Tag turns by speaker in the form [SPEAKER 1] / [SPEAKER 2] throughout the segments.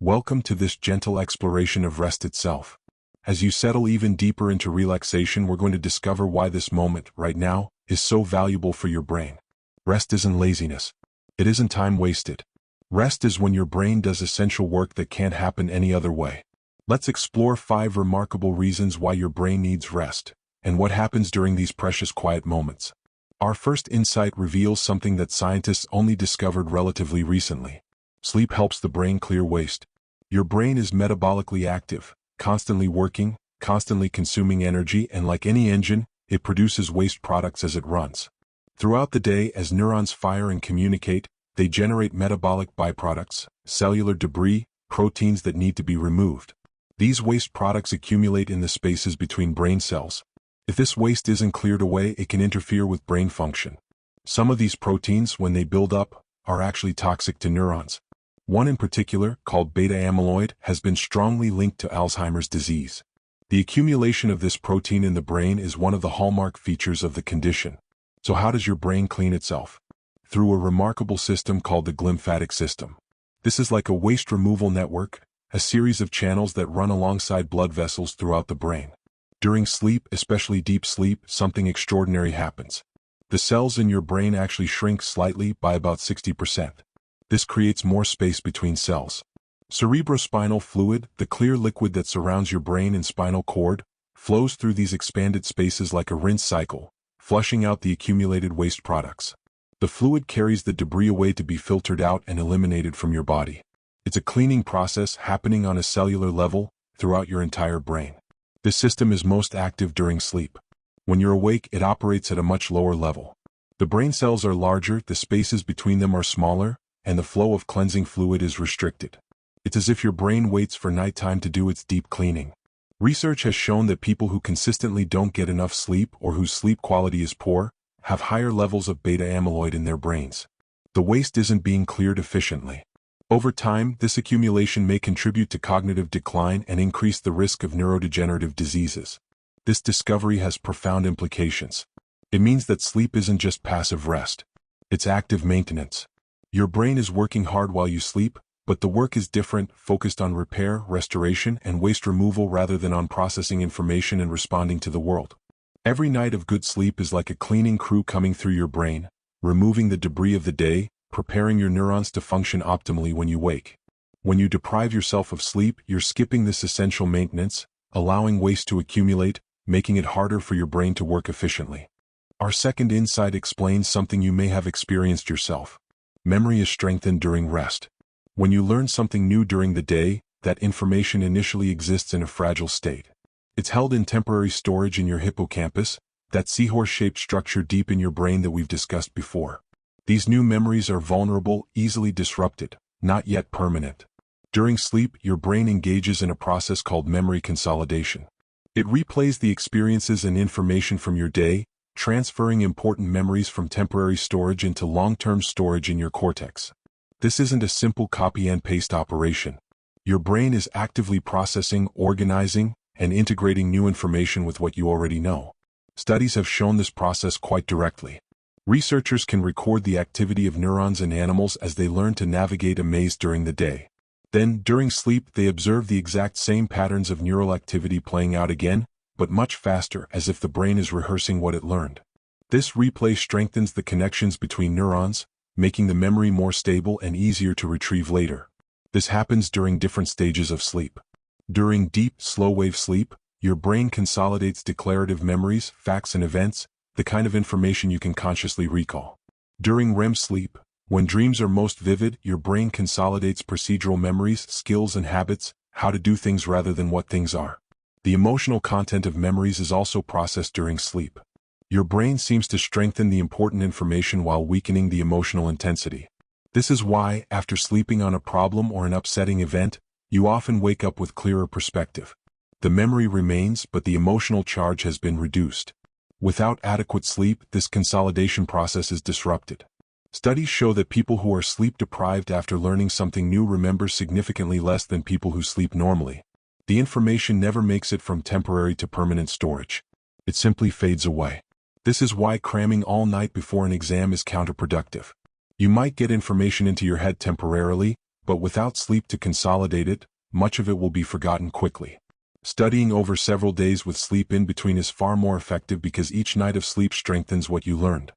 [SPEAKER 1] Welcome to this gentle exploration of rest itself. As you settle even deeper into relaxation, we're going to discover why this moment, right now, is so valuable for your brain. Rest isn't laziness. It isn't time wasted. Rest is when your brain does essential work that can't happen any other way. Let's explore 5 remarkable reasons why your brain needs rest, and what happens during these precious quiet moments. Our first insight reveals something that scientists only discovered relatively recently. Sleep helps the brain clear waste. Your brain is metabolically active, constantly working, constantly consuming energy, and like any engine, it produces waste products as it runs. Throughout the day, as neurons fire and communicate, they generate metabolic byproducts, cellular debris, proteins that need to be removed. These waste products accumulate in the spaces between brain cells. If this waste isn't cleared away, it can interfere with brain function. Some of these proteins, when they build up, are actually toxic to neurons. One in particular, called beta amyloid, has been strongly linked to Alzheimer's disease. The accumulation of this protein in the brain is one of the hallmark features of the condition. So how does your brain clean itself? Through a remarkable system called the glymphatic system. This is like a waste removal network, a series of channels that run alongside blood vessels throughout the brain. During sleep, especially deep sleep, something extraordinary happens. The cells in your brain actually shrink slightly by about 60%. This creates more space between cells. Cerebrospinal fluid, the clear liquid that surrounds your brain and spinal cord, flows through these expanded spaces like a rinse cycle, flushing out the accumulated waste products. The fluid carries the debris away to be filtered out and eliminated from your body. It's a cleaning process happening on a cellular level throughout your entire brain. This system is most active during sleep. When you're awake, it operates at a much lower level. The brain cells are larger, the spaces between them are smaller, and the flow of cleansing fluid is restricted. It's as if your brain waits for nighttime to do its deep cleaning. Research has shown that people who consistently don't get enough sleep or whose sleep quality is poor have higher levels of beta amyloid in their brains. The waste isn't being cleared efficiently. Over time, this accumulation may contribute to cognitive decline and increase the risk of neurodegenerative diseases. This discovery has profound implications. It means that sleep isn't just passive rest. It's active maintenance. Your brain is working hard while you sleep, but the work is different, focused on repair, restoration, and waste removal rather than on processing information and responding to the world. Every night of good sleep is like a cleaning crew coming through your brain, removing the debris of the day, preparing your neurons to function optimally when you wake. When you deprive yourself of sleep, you're skipping this essential maintenance, allowing waste to accumulate, making it harder for your brain to work efficiently. Our second insight explains something you may have experienced yourself. Memory is strengthened during rest. When you learn something new during the day, that information initially exists in a fragile state. It's held in temporary storage in your hippocampus, that seahorse-shaped structure deep in your brain that we've discussed before. These new memories are vulnerable, easily disrupted, not yet permanent. During sleep, your brain engages in a process called memory consolidation. It replays the experiences and information from your day, transferring important memories from temporary storage into long-term storage in your cortex. This isn't a simple copy and paste operation. Your brain is actively processing, organizing, and integrating new information with what you already know. Studies have shown this process quite directly. Researchers can record the activity of neurons in animals as they learn to navigate a maze during the day. Then, during sleep, they observe the exact same patterns of neural activity playing out again, but much faster, as if the brain is rehearsing what it learned. This replay strengthens the connections between neurons, making the memory more stable and easier to retrieve later. This happens during different stages of sleep. During deep, slow-wave sleep, your brain consolidates declarative memories, facts and events, the kind of information you can consciously recall. During REM sleep, when dreams are most vivid, your brain consolidates procedural memories, skills and habits, how to do things rather than what things are. The emotional content of memories is also processed during sleep. Your brain seems to strengthen the important information while weakening the emotional intensity. This is why, after sleeping on a problem or an upsetting event, you often wake up with clearer perspective. The memory remains, but the emotional charge has been reduced. Without adequate sleep, this consolidation process is disrupted. Studies show that people who are sleep-deprived after learning something new remember significantly less than people who sleep normally. The information never makes it from temporary to permanent storage. It simply fades away. This is why cramming all night before an exam is counterproductive. You might get information into your head temporarily, But without sleep to consolidate it, much of it will be forgotten quickly. Studying over several days with sleep in between is far more effective because each night of sleep strengthens what you learned.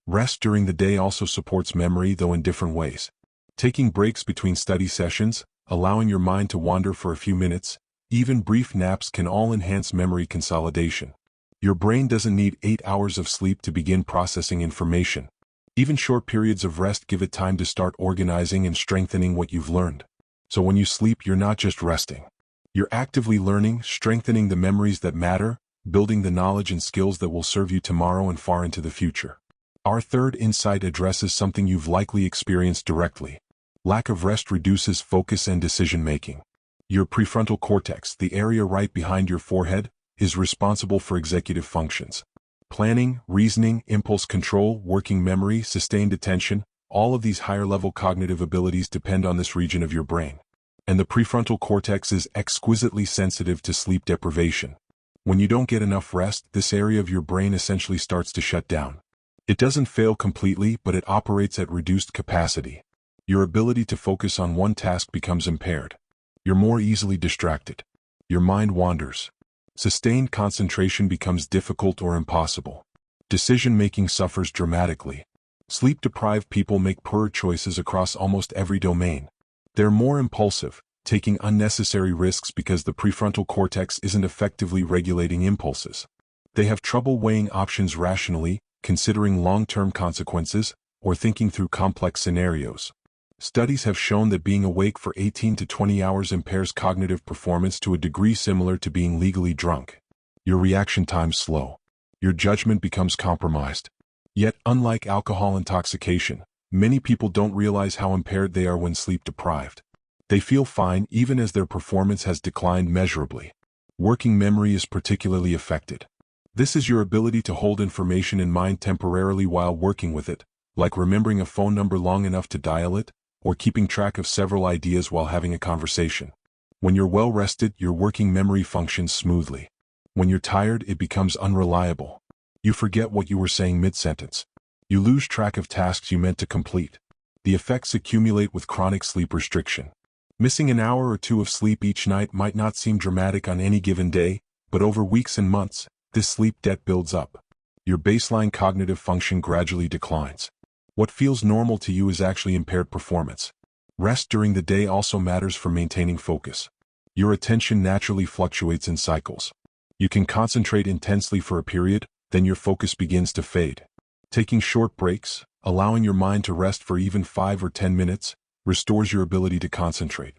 [SPEAKER 1] Rest during the day also supports memory, though in different ways. Taking breaks between study sessions, allowing your mind to wander for a few minutes, even brief naps can all enhance memory consolidation. Your brain doesn't need 8 hours of sleep to begin processing information. Even short periods of rest give it time to start organizing and strengthening what you've learned. So when you sleep, you're not just resting. You're actively learning, strengthening the memories that matter, building the knowledge and skills that will serve you tomorrow and far into the future. Our third insight addresses something you've likely experienced directly. Lack of rest reduces focus and decision-making. Your prefrontal cortex, the area right behind your forehead, is responsible for executive functions. Planning, reasoning, impulse control, working memory, sustained attention, all of these higher-level cognitive abilities depend on this region of your brain. And the prefrontal cortex is exquisitely sensitive to sleep deprivation. When you don't get enough rest, this area of your brain essentially starts to shut down. It doesn't fail completely, but it operates at reduced capacity. Your ability to focus on one task becomes impaired. You're more easily distracted. Your mind wanders. Sustained concentration becomes difficult or impossible. Decision-making suffers dramatically. Sleep-deprived people make poorer choices across almost every domain. They're more impulsive, taking unnecessary risks because the prefrontal cortex isn't effectively regulating impulses. They have trouble weighing options rationally, considering long-term consequences, or thinking through complex scenarios. Studies have shown that being awake for 18 to 20 hours impairs cognitive performance to a degree similar to being legally drunk. Your reaction time's slow. Your judgment becomes compromised. Yet, unlike alcohol intoxication, many people don't realize how impaired they are when sleep-deprived. They feel fine even as their performance has declined measurably. Working memory is particularly affected. This is your ability to hold information in mind temporarily while working with it, like remembering a phone number long enough to dial it, or keeping track of several ideas while having a conversation. When you're well-rested, your working memory functions smoothly. When you're tired, it becomes unreliable. You forget what you were saying mid-sentence. You lose track of tasks you meant to complete. The effects accumulate with chronic sleep restriction. Missing an hour or two of sleep each night might not seem dramatic on any given day, but over weeks and months, this sleep debt builds up. Your baseline cognitive function gradually declines. What feels normal to you is actually impaired performance. Rest during the day also matters for maintaining focus. Your attention naturally fluctuates in cycles. You can concentrate intensely for a period, then your focus begins to fade. Taking short breaks, allowing your mind to rest for even 5 or 10 minutes, restores your ability to concentrate.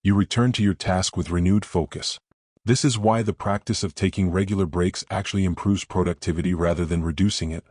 [SPEAKER 1] You return to your task with renewed focus. This is why the practice of taking regular breaks actually improves productivity rather than reducing it.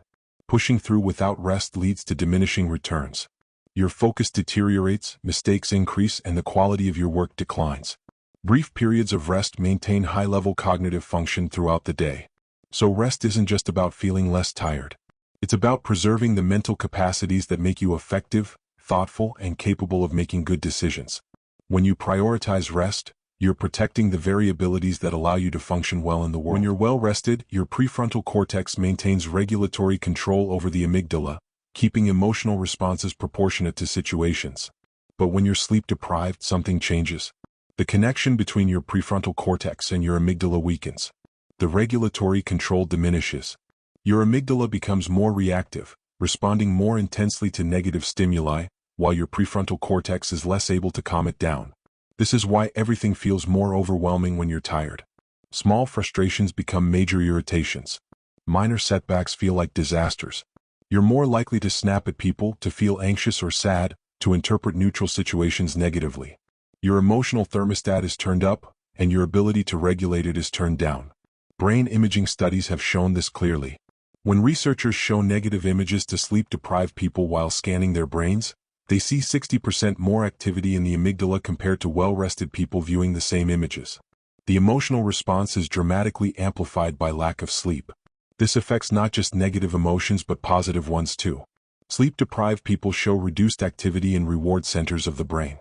[SPEAKER 1] Pushing through without rest leads to diminishing returns. Your focus deteriorates, mistakes increase, and the quality of your work declines. Brief periods of rest maintain high-level cognitive function throughout the day. So rest isn't just about feeling less tired. It's about preserving the mental capacities that make you effective, thoughtful, and capable of making good decisions. When you prioritize rest, you're protecting the very abilities that allow you to function well in the world. When you're well rested, your prefrontal cortex maintains regulatory control over the amygdala, keeping emotional responses proportionate to situations. But when you're sleep deprived, something changes. The connection between your prefrontal cortex and your amygdala weakens. The regulatory control diminishes. Your amygdala becomes more reactive, responding more intensely to negative stimuli, while your prefrontal cortex is less able to calm it down. This is why everything feels more overwhelming when you're tired. Small frustrations become major irritations. Minor setbacks feel like disasters. You're more likely to snap at people, to feel anxious or sad, to interpret neutral situations negatively. Your emotional thermostat is turned up, and your ability to regulate it is turned down. Brain imaging studies have shown this clearly. When researchers show negative images to sleep-deprived people while scanning their brains, they see 60% more activity in the amygdala compared to well-rested people viewing the same images. The emotional response is dramatically amplified by lack of sleep. This affects not just negative emotions but positive ones too. Sleep-deprived people show reduced activity in reward centers of the brain.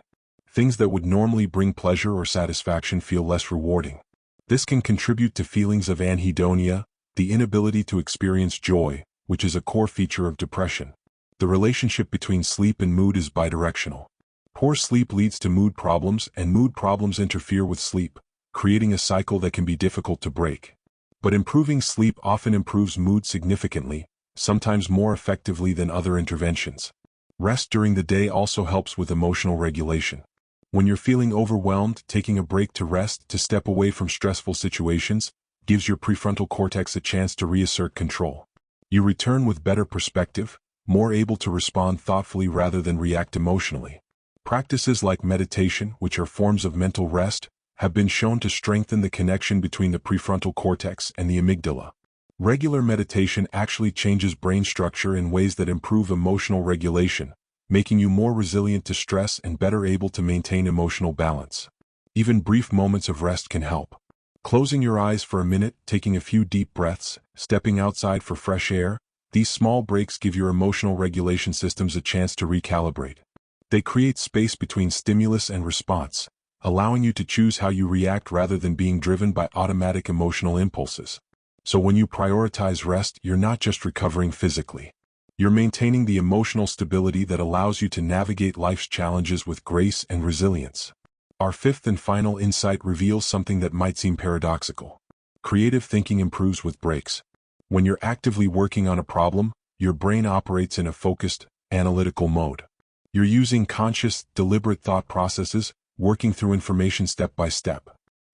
[SPEAKER 1] Things that would normally bring pleasure or satisfaction feel less rewarding. This can contribute to feelings of anhedonia, the inability to experience joy, which is a core feature of depression. The relationship between sleep and mood is bidirectional. Poor sleep leads to mood problems, and mood problems interfere with sleep, creating a cycle that can be difficult to break. But improving sleep often improves mood significantly, sometimes more effectively than other interventions. Rest during the day also helps with emotional regulation. When you're feeling overwhelmed, taking a break to rest, to step away from stressful situations, gives your prefrontal cortex a chance to reassert control. You return with better perspective, more able to respond thoughtfully rather than react emotionally. Practices like meditation, which are forms of mental rest, have been shown to strengthen the connection between the prefrontal cortex and the amygdala. Regular meditation actually changes brain structure in ways that improve emotional regulation, making you more resilient to stress and better able to maintain emotional balance. Even brief moments of rest can help. Closing your eyes for a minute, taking a few deep breaths, stepping outside for fresh air, these small breaks give your emotional regulation systems a chance to recalibrate. They create space between stimulus and response, allowing you to choose how you react rather than being driven by automatic emotional impulses. So when you prioritize rest, you're not just recovering physically. You're maintaining the emotional stability that allows you to navigate life's challenges with grace and resilience. Our fifth and final insight reveals something that might seem paradoxical. Creative thinking improves with breaks. When you're actively working on a problem, your brain operates in a focused, analytical mode. You're using conscious, deliberate thought processes, working through information step by step.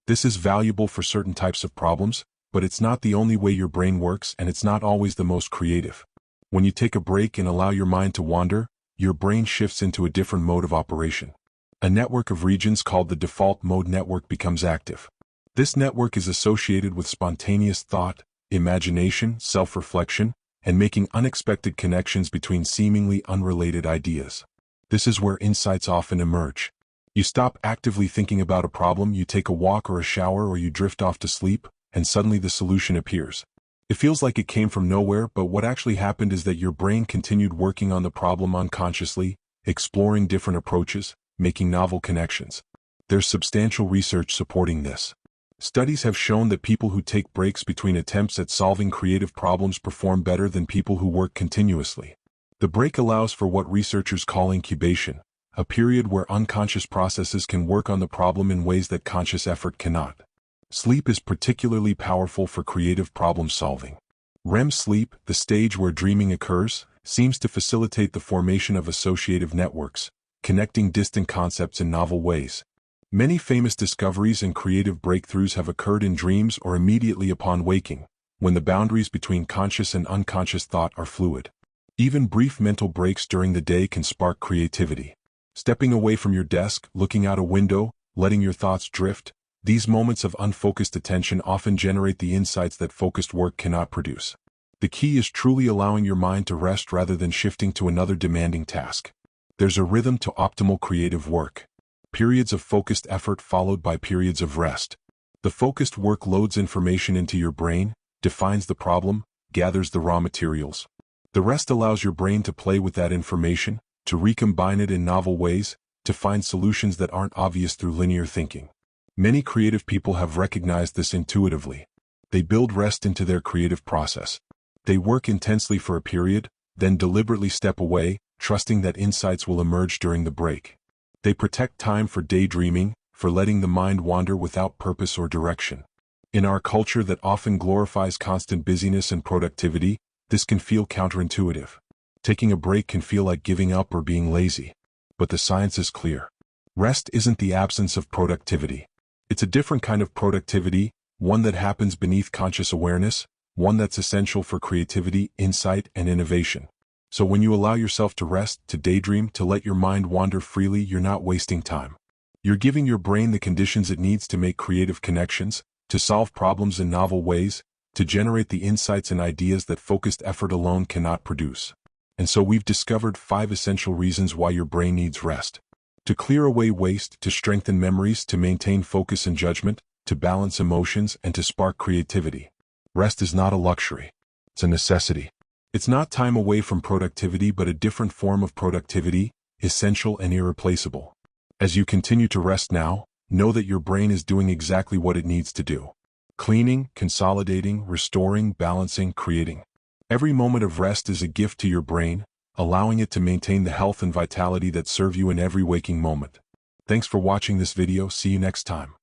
[SPEAKER 1] This is valuable for certain types of problems, but it's not the only way your brain works, and it's not always the most creative. When you take a break and allow your mind to wander, your brain shifts into a different mode of operation. A network of regions called the default mode network becomes active. This network is associated with spontaneous thought, imagination, self-reflection, and making unexpected connections between seemingly unrelated ideas. This is where insights often emerge. You stop actively thinking about a problem, you take a walk or a shower, or you drift off to sleep, and suddenly the solution appears. It feels like it came from nowhere, but what actually happened is that your brain continued working on the problem unconsciously, exploring different approaches, making novel connections. There's substantial research supporting this. Studies have shown that people who take breaks between attempts at solving creative problems perform better than people who work continuously. The break allows for what researchers call incubation, a period where unconscious processes can work on the problem in ways that conscious effort cannot. Sleep is particularly powerful for creative problem solving. REM sleep, the stage where dreaming occurs, seems to facilitate the formation of associative networks, connecting distant concepts in novel ways. Many famous discoveries and creative breakthroughs have occurred in dreams or immediately upon waking, when the boundaries between conscious and unconscious thought are fluid. Even brief mental breaks during the day can spark creativity. Stepping away from your desk, looking out a window, letting your thoughts drift, these moments of unfocused attention often generate the insights that focused work cannot produce. The key is truly allowing your mind to rest rather than shifting to another demanding task. There's a rhythm to optimal creative work. Periods of focused effort followed by periods of rest. The focused work loads information into your brain, defines the problem, gathers the raw materials. The rest allows your brain to play with that information, to recombine it in novel ways, to find solutions that aren't obvious through linear thinking. Many creative people have recognized this intuitively. They build rest into their creative process. They work intensely for a period, then deliberately step away, trusting that insights will emerge during the break. They protect time for daydreaming, for letting the mind wander without purpose or direction. In our culture that often glorifies constant busyness and productivity, this can feel counterintuitive. Taking a break can feel like giving up or being lazy. But the science is clear. Rest isn't the absence of productivity. It's a different kind of productivity, one that happens beneath conscious awareness, one that's essential for creativity, insight, and innovation. So when you allow yourself to rest, to daydream, to let your mind wander freely, you're not wasting time. You're giving your brain the conditions it needs to make creative connections, to solve problems in novel ways, to generate the insights and ideas that focused effort alone cannot produce. And so we've discovered 5 essential reasons why your brain needs rest. To clear away waste, to strengthen memories, to maintain focus and judgment, to balance emotions, and to spark creativity. Rest is not a luxury. It's a necessity. It's not time away from productivity, but a different form of productivity, essential and irreplaceable. As you continue to rest now, know that your brain is doing exactly what it needs to do. Cleaning, consolidating, restoring, balancing, creating. Every moment of rest is a gift to your brain, allowing it to maintain the health and vitality that serve you in every waking moment. Thanks for watching this video. See you next time.